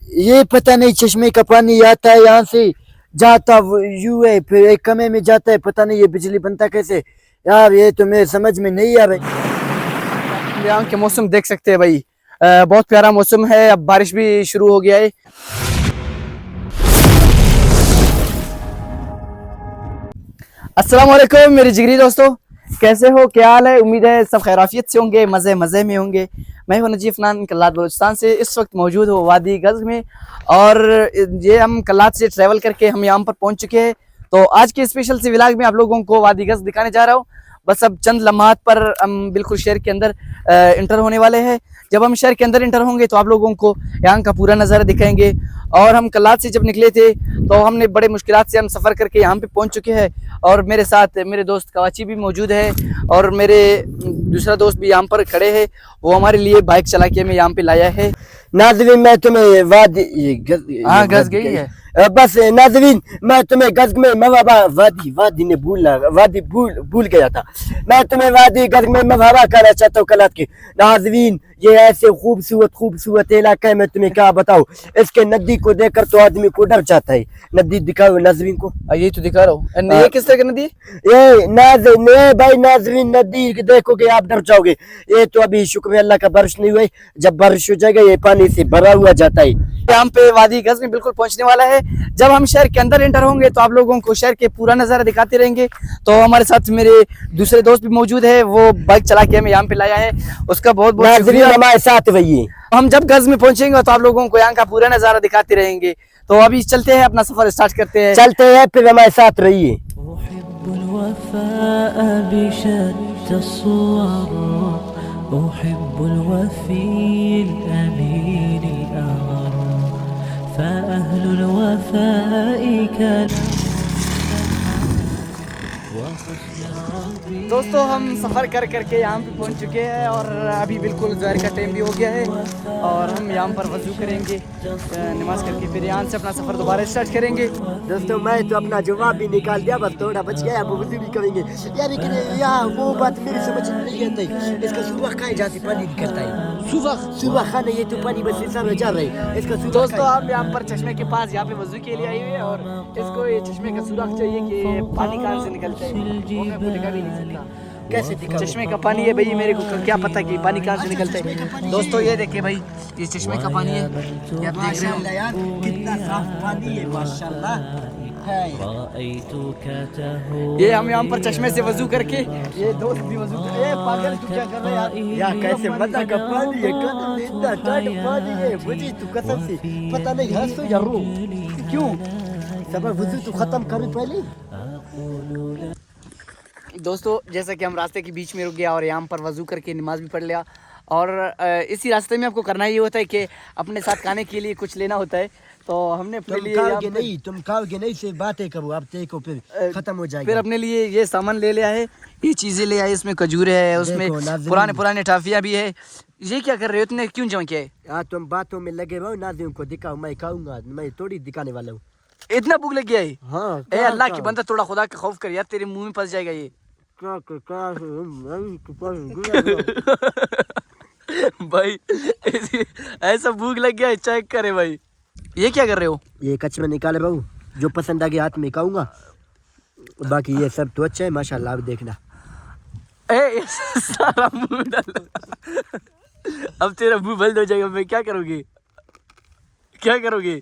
ये पता नहीं चश्मे का पानी आता है यहाँ से, जाता यू है, फिर एक कमे में जाता है, पता नहीं ये बिजली बनता कैसे यार, ये तो मेरे समझ में नहीं आ रही। यहाँ के मौसम देख सकते हैं भाई, बहुत प्यारा मौसम है। अब बारिश भी शुरू हो गया है। अस्सलाम वालेकुम मेरे जिगरी दोस्तों, कैसे हो, क्या हाल है? उम्मीद है सब खैराफियत से होंगे, मज़े मज़े में होंगे। मैं हूं नजीफ नान, कल्लात बलूचिस्तान से। इस वक्त मौजूद हो वादी गज़ में, और ये हम कल्लात से ट्रैवल करके हम यहाँ पर पहुंच चुके हैं। तो आज के स्पेशल से व्लॉग में आप लोगों को वादी गज़ दिखाने जा रहा हूँ। बस अब चंद लम्हात पर हम बिल्कुल शहर के अंदर इंटर होने वाले हैं। जब हम शहर के अंदर इंटर होंगे तो आप लोगों को यहाँ का पूरा नज़ारा दिखाएंगे। और हम कल्लात से जब निकले थे तो हमने बड़े मुश्किलात से हम सफ़र करके यहाँ पे पहुँच चुके हैं। और मेरे साथ मेरे दोस्त कवाची भी मौजूद है, और मेरे दूसरा दोस्त भी यहाँ पर खड़े हैं। वो हमारे लिए बाइक चला के हमें यहाँ पे लाया है। नाज़रीन मैं तुम्हें हाँ, गज़ गई है। बस नाज़रीन मैं तुम्हें गज़ में मवाबा वादी ने भूल गया था। मैं तुम्हें वादी गज़ में मवाबा करना चाहता हूँ कल्लात की। नाज़रीन ये ऐसे खूबसूरत इलाका है, मैं तुम्हें क्या बताऊँ। इसके नदी को देखकर तो आदमी को डर जाता है। नदी दिखाओ नाज़रीन को। ये तो दिखा रहा हूँ। ये किस तरह की नदी? ये भाई नाज़रीन नदी देखोगे आप डर जाओगे। ये तो अभी शुक्र अल्लाह का बारिश नहीं हुई, जब बारिश हो जाएगा ये पानी से भरा हुआ जाता है। यहाँ पे वादी गज़ में बिल्कुल पहुंचने वाला है। जब हम शहर के अंदर एंटर होंगे तो आप लोगों को शहर के पूरा नज़ारा दिखाते रहेंगे। तो हमारे साथ मेरे दूसरे दोस्त भी मौजूद है, वो बाइक चला के हमें यहाँ पे लाया है, उसका बहुत बहुत शुक्रिया। हमारे साथ रहिए। हम जब गज़ में पहुंचेंगे तो आप लोगों को यहाँ का पूरा नज़ारा दिखाते रहेंगे। तो अभी चलते हैं, अपना सफर स्टार्ट करते हैं। फिर हमारे साथ रहिए। दोस्तों हम सफ़र कर करके यहाँ पे पहुँच चुके हैं, और अभी बिल्कुल ज़हर का टाइम भी हो गया है, और हम यहाँ पर वज़ू करेंगे, नमाज़ करके फिर यहाँ से अपना सफ़र दोबारा स्टार्ट करेंगे। दोस्तों मैं तो अपना जवाब भी निकाल दिया, बस थोड़ा बच गया, अब वज़ू भी करेंगे यार। लेकिन यहाँ वो बात मेरी समझ में नहीं आती, इसका सुबह कहाँ जहाँ से पानी निकलता है। सुबह खाना ये तो पानी बस ऐसा जा रहा है इसका। दोस्तों आप यहाँ पर चश्मे के पास यहाँ पे वज़ू के लिए आए हुए हैं, और इसको ये चश्मे का सुराख चाहिए कि पानी कहाँ से निकलता है, वो मैं आपको दिखा भी नहीं सकता। कैसे दिखा? चश्मे का पानी है भाई, मेरे को क्या पता कि पानी कहाँ से निकलता है। दोस्तों ये देखिए भाई, ये चश्मे का पानी है, ये आप देख रहे हो यार कितना साफ पानी है, माशाल्लाह है। ये हम यहाँ पर चश्मे से वज़ू करके, ये दोस्त भी वज़ू कर, ये पागल तू क्या कर रहा है यार कैसे मजा का पानी है, इतना ठंड पानी है, मुझे तो कसम से पता नहीं हंसो या रो क्यों। सब वज़ू तो खत्म करो पहले। दोस्तों जैसा कि हम रास्ते के बीच में रुक गया और यहाँ पर वज़ू करके नमाज भी पढ़ लिया, और इसी रास्ते में आपको करना ये होता है कि अपने साथ खाने के लिए कुछ लेना होता है। तो हमने अपने लिए तुम खाओगे नहीं से बातें करो, अब देखो फिर खत्म हो जाएगा। फिर अपने लिए ये सामान ले लिया है, ये चीज़ें ले आए, इसमें खजूरें है, उसमें पुराने टाफियाँ भी है। ये क्या कर रहे हो, इतने क्यों जमा किया है? यार तुम बातों में लगे रहो, नाज़रीन को दिखाओ, मैं खाऊंगा, मैं थोड़ी दिखाने वाला हूँ। इतना भूख लग गया है? हाँ ए अल्लाह की बंदा, थोड़ा खुदा का खौफ कर यार, तेरे मुंह में फंस जाएगा ये। भाई ऐसा भूख लग गया है, चेक करे भाई। ये क्या कर रहे हो? ये कचरा निकाले बाबू, जो पसंद आ गया हाथ में खाऊंगा, बाकी ये सब तो अच्छा है माशाल्लाह। अब देखना ए सारा मुंह डाल, अब तेरा मुंह बंद हो जाएगा। मैं क्या करोगे, क्या करोगे?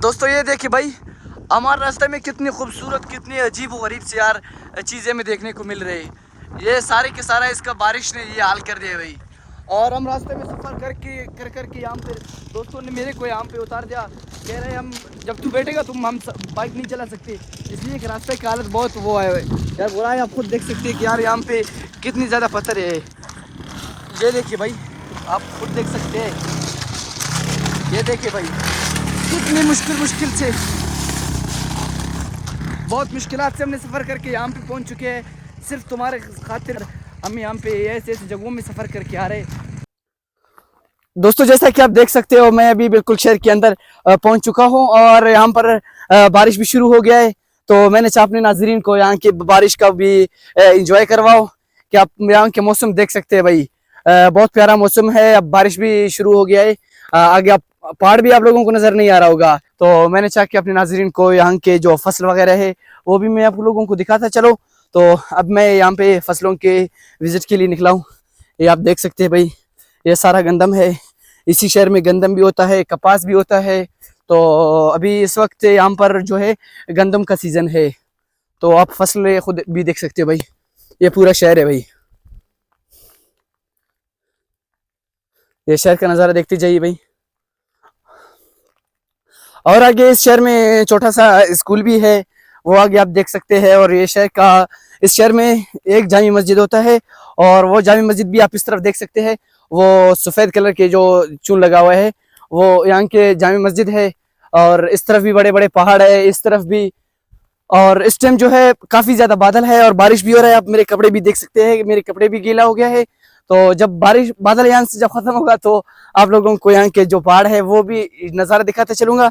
दोस्तों ये देखिए भाई, हमारे रास्ते में कितनी खूबसूरत, कितनी अजीब व गरीब सी यार चीज़ें में देखने को मिल रही है। ये सारे के सारा इसका बारिश ने ये हाल कर दिया भाई। और हम रास्ते में सफ़र करके यहाँ पे दोस्तों ने मेरे को यहाँ पे उतार दिया, कह रहे हम जब तू बैठेगा हम बाइक नहीं चला सकते, इसलिए कि रास्ते की हालत बहुत वो है यार, बुरा है। आप खुद देख सकते हैं कि यार यहाँ पे कितनी ज़्यादा पत्थर है। ये देखिए भाई, आप खुद देख सकते हैं, ये देखिए भाई कितनी मुश्किल से बहुत मुश्किलात से हमने सफ़र करके यहाँ पे पहुँच चुके हैं, सिर्फ तुम्हारे खातिर हम यहाँ पे ऐसे ऐसे जगहों में सफ़र करके आ रहे हैं। दोस्तों जैसा कि आप देख सकते हो मैं अभी बिल्कुल शहर के अंदर पहुँच चुका हूँ और यहाँ पर बारिश भी शुरू हो गया है, तो मैंने चाहा अपने नाजरीन को यहाँ की बारिश का भी इंजॉय करवाओ कि आप यहाँ के मौसम देख सकते हैं भाई। बहुत प्यारा मौसम है, अब बारिश भी शुरू हो गया है, आगे आप पहाड़ भी आप लोगों को नजर नहीं आ रहा होगा, तो मैंने चाहा कि अपने नाजरीन को यहाँ के जो फसल वगैरह है वो भी मैं आप लोगों को दिखाता चलो। तो अब मैं यहाँ पे फसलों के विजिट के लिए निकला हूँ। ये आप देख सकते हैं भाई, ये सारा गंदम है, इसी शहर में गंदम भी होता है, कपास भी होता है। तो अभी इस वक्त यहाँ पर जो है गंदम का सीजन है, तो आप फसलें खुद भी देख सकते हो भाई। ये पूरा शहर है भाई, ये शहर का नज़ारा देखते जाइए भाई। और आगे इस शहर में छोटा सा स्कूल भी है, वो आगे आप देख सकते हैं। और ये शहर का, इस शहर में एक जामी मस्जिद होता है, और वो जामी मस्जिद भी आप इस तरफ देख सकते हैं, वो सफ़ेद कलर के जो चून लगा हुआ है वो यहाँ के जामी मस्जिद है। और इस तरफ भी बड़े बड़े पहाड़ है, इस तरफ भी। और इस टाइम जो है काफ़ी ज़्यादा बादल है और बारिश भी हो रहा है। आप मेरे कपड़े भी देख सकते हैं, मेरे कपड़े भी गीला हो गया है। तो जब बादल यहाँ से जब खत्म होगा तो आप लोगों को यहाँ के जो पहाड़ है वो भी नज़ारा दिखाते चलूंगा।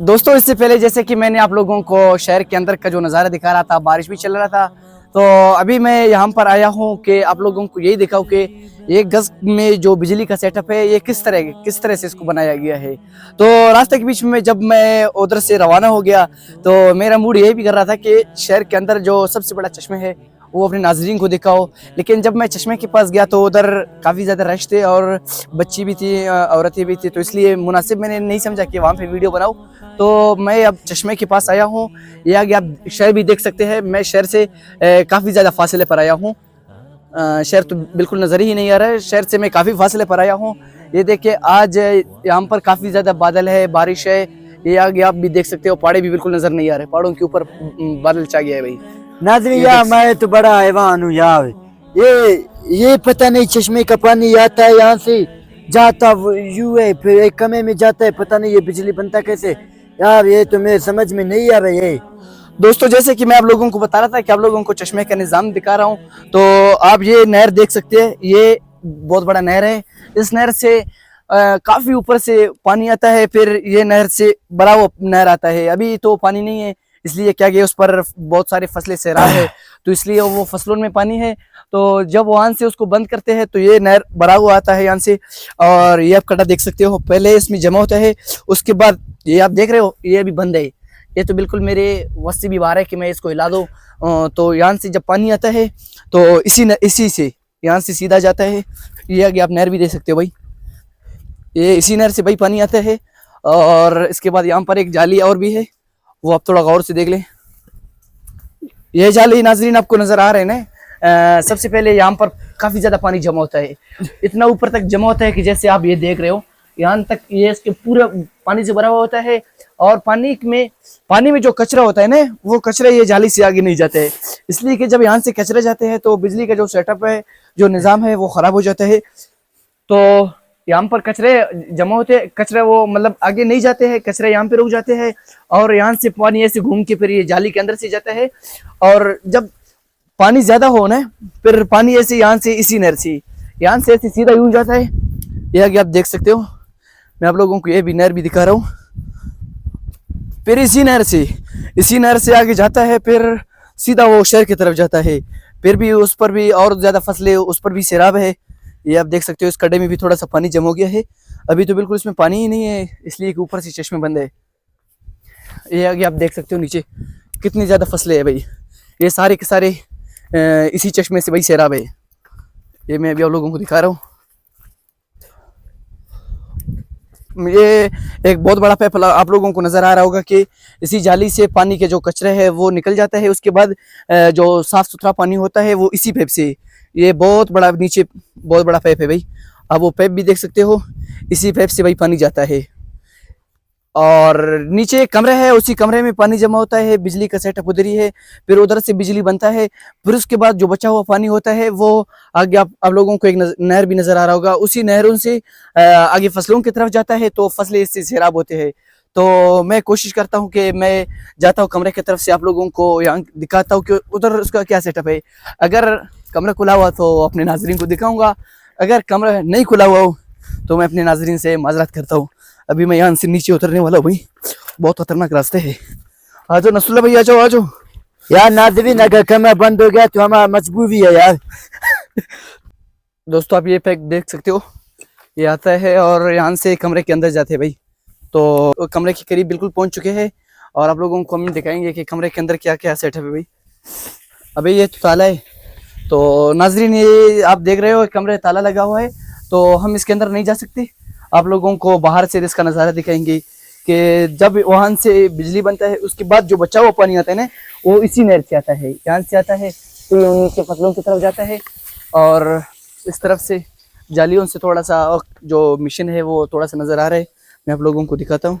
दोस्तों इससे पहले जैसे कि मैंने आप लोगों को शहर के अंदर का जो नज़ारा दिखा रहा था, बारिश भी चल रहा था, तो अभी मैं यहाँ पर आया हूँ कि आप लोगों को यही दिखाऊं कि एक गज में जो बिजली का सेटअप है ये किस तरह से इसको बनाया गया है। तो रास्ते के बीच में जब मैं उधर से रवाना हो गया तो मेरा मूड यही भी कर रहा था कि शहर के अंदर जो सबसे बड़ा चश्मा है वो अपने नाजरीन को दिखाओ। लेकिन जब मैं चश्मे के पास गया तो उधर काफ़ी ज़्यादा रश थे और बच्ची भी थी, औरतें भी थी, तो इसलिए मुनासिब मैंने नहीं समझा कि वहाँ पे वीडियो बनाऊँ। तो मैं अब चश्मे के पास आया हूँ, ये आगे आप शहर भी देख सकते हैं। मैं शहर से काफ़ी ज़्यादा फासले पर आया हूँ, शहर तो बिल्कुल नज़र ही नहीं आ रहा है, शहर से मैं काफ़ी फासले पर आया हूँ। ये देखिए आज यहाँ पर काफ़ी ज़्यादा बादल है, बारिश है, ये आगे आप भी देख सकते हो, पहाड़े भी बिल्कुल नज़र नहीं आ रहे, पहाड़ों के ऊपर बादल छा गया है भाई। नाज़रीन यार मैं तो बड़ा हैवान हूँ यार, ये पता नहीं चश्मे का पानी आता है यहाँ से जाता यू है, फिर एक कमे में जाता है, पता नहीं ये बिजली बनता कैसे यार, ये तो मेरे समझ में नहीं आ रहा है। दोस्तों जैसे कि मैं आप लोगों को बता रहा था कि आप लोगों को चश्मे का निज़ाम दिखा रहा हूँ, तो आप ये नहर देख सकते हैं, ये बहुत बड़ा नहर है। इस नहर से काफ़ी ऊपर से पानी आता है, फिर ये नहर से बड़ा वो नहर आता है। अभी तो पानी नहीं है, इसलिए क्या गया उस पर बहुत सारी फसलें सैराब है, तो इसलिए वो फसलों में पानी है। तो जब वहाँ से उसको बंद करते हैं तो ये नहर भरा हुआ आता है यहाँ से, और ये आप कटा देख सकते हो, पहले इसमें जमा होता है, उसके बाद ये आप देख रहे हो ये अभी बंद है। ये तो बिल्कुल मेरे वस्ती भी बाहर है कि मैं इसको हिला दूँ। तो यहाँ से जब पानी आता है तो इसी से यहाँ से सीधा जाता है। ये आगे आप नहर भी देख सकते हो भाई, ये इसी नहर से भाई पानी आता है। और इसके बाद यहाँ पर एक जाली और भी है, वो आप थोड़ा गौर से देख लें। ये जाली नाजरीन आपको नज़र आ रहे हैं ना, सबसे पहले यहाँ पर काफ़ी ज़्यादा पानी जमा होता है, इतना ऊपर तक जमा होता है कि जैसे आप ये देख रहे हो यहाँ तक, ये इसके पूरा पानी से भरा हुआ होता है। और पानी में जो कचरा होता है ना, वो कचरा ये जाली से आगे नहीं जाता है, इसलिए कि जब यहाँ से कचरे जाते हैं तो बिजली का जो सेटअप है, जो निज़ाम है, वो ख़राब हो जाता है। तो यहाँ पर कचरे जमा होते हैं, कचरा वो मतलब आगे नहीं जाते हैं, कचरे यहाँ पे रुक जाते हैं, और यहाँ से पानी ऐसे घूम के फिर ये जाली के अंदर से जाता है। और जब पानी ज़्यादा हो ना, फिर पानी ऐसे यहाँ से इसी नहर से यहाँ से ऐसे सीधा यूँ जाता है। ये आगे आप देख सकते हो, मैं आप लोगों को ये भी नहर भी दिखा रहा हूँ। फिर इसी नहर से आगे जाता है, फिर सीधा वो शहर की तरफ जाता है। फिर भी उस पर भी और ज़्यादा फसलें, उस पर भी सैराब है। ये आप देख सकते हो, इस गड्ढे में भी थोड़ा सा पानी जम हो गया है, अभी तो बिल्कुल इसमें पानी ही नहीं है, इसलिए कि ऊपर से चश्मे बंद है। ये आगे आप देख सकते हो नीचे कितनी ज़्यादा फसलें है भाई, ये सारे के सारे इसी चश्मे से भाई सैराब है। ये मैं अभी आप लोगों को दिखा रहा हूँ। ये एक बहुत बड़ा पाइप आप लोगों को नजर आ रहा होगा कि इसी जाली से पानी के जो कचरे है वो निकल जाता है। उसके बाद जो साफ सुथरा पानी होता है वो इसी पाइप से, ये बहुत बड़ा नीचे बहुत बड़ा पाइप है भाई, आप वो पाइप भी देख सकते हो, इसी पाइप से भाई पानी जाता है। और नीचे एक कमरा है, उसी कमरे में पानी जमा होता है, बिजली का सेटअप उधर ही है, फिर उधर से बिजली बनता है। फिर उसके बाद जो बचा हुआ पानी होता है वो आगे आप लोगों को एक नहर भी नजर आ रहा होगा, उसी नहरों से आगे फसलों की तरफ जाता है, तो फसलें इससे सैराब होते हैं। तो मैं कोशिश करता हूँ कि मैं जाता हूँ कमरे की तरफ से आप लोगों को यहाँ दिखाता हूँ कि उधर उसका क्या सेटअप है। अगर कमरा खुला हुआ तो अपने नाजरीन को दिखाऊंगा, अगर कमरा नहीं खुला हुआ हो तो मैं अपने नाजरीन से माजरत करता हूँ। अभी मैं यहाँ से नीचे उतरने वाला हूँ भाई, बहुत खतरनाक रास्ते है। आ जाओ नसरुल्लाह भाई, आ जाओ आ जाओ। यार नाज़रीन, अगर कमरा बंद हो गया तो हमारा मजबूरी है यार। दोस्तों आप ये पैक देख सकते हो, ये आता है और यहाँ से कमरे के अंदर जाते हैं भाई। तो कमरे के करीब बिल्कुल पहुंच चुके हैं और आप लोगों को हम दिखाएंगे कि कमरे के अंदर क्या क्या सेटअप है भाई। अभी ये तो ताला है, तो नाजरीन ये आप देख रहे हो कमरे ताला लगा हुआ है, तो हम इसके अंदर नहीं जा सकते। आप लोगों को बाहर से इसका नज़ारा दिखाएंगे कि जब वहाँ से बिजली बनता है उसके बाद जो बचा हुआ पानी आता है ना वो इसी नहर से आता है, यहाँ से आता है तो नीचे फसलों की तरफ जाता है और इस तरफ से जालियों से थोड़ा सा जो मिशन है वो थोड़ा सा नज़र आ रहा है, मैं आप लोगों को दिखाता हूँ।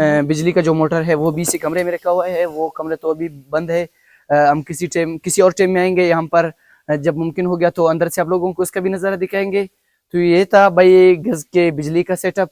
बिजली का जो मोटर है वो भी इसी कमरे में रखा हुआ है, वो कमरे तो अभी बंद है। हम किसी और टाइम में आएंगे यहाँ पर, जब मुमकिन हो गया तो अंदर से आप लोगों को इसका भी नज़ारा दिखाएंगे। तो ये था भाई गज के बिजली का सेटअप।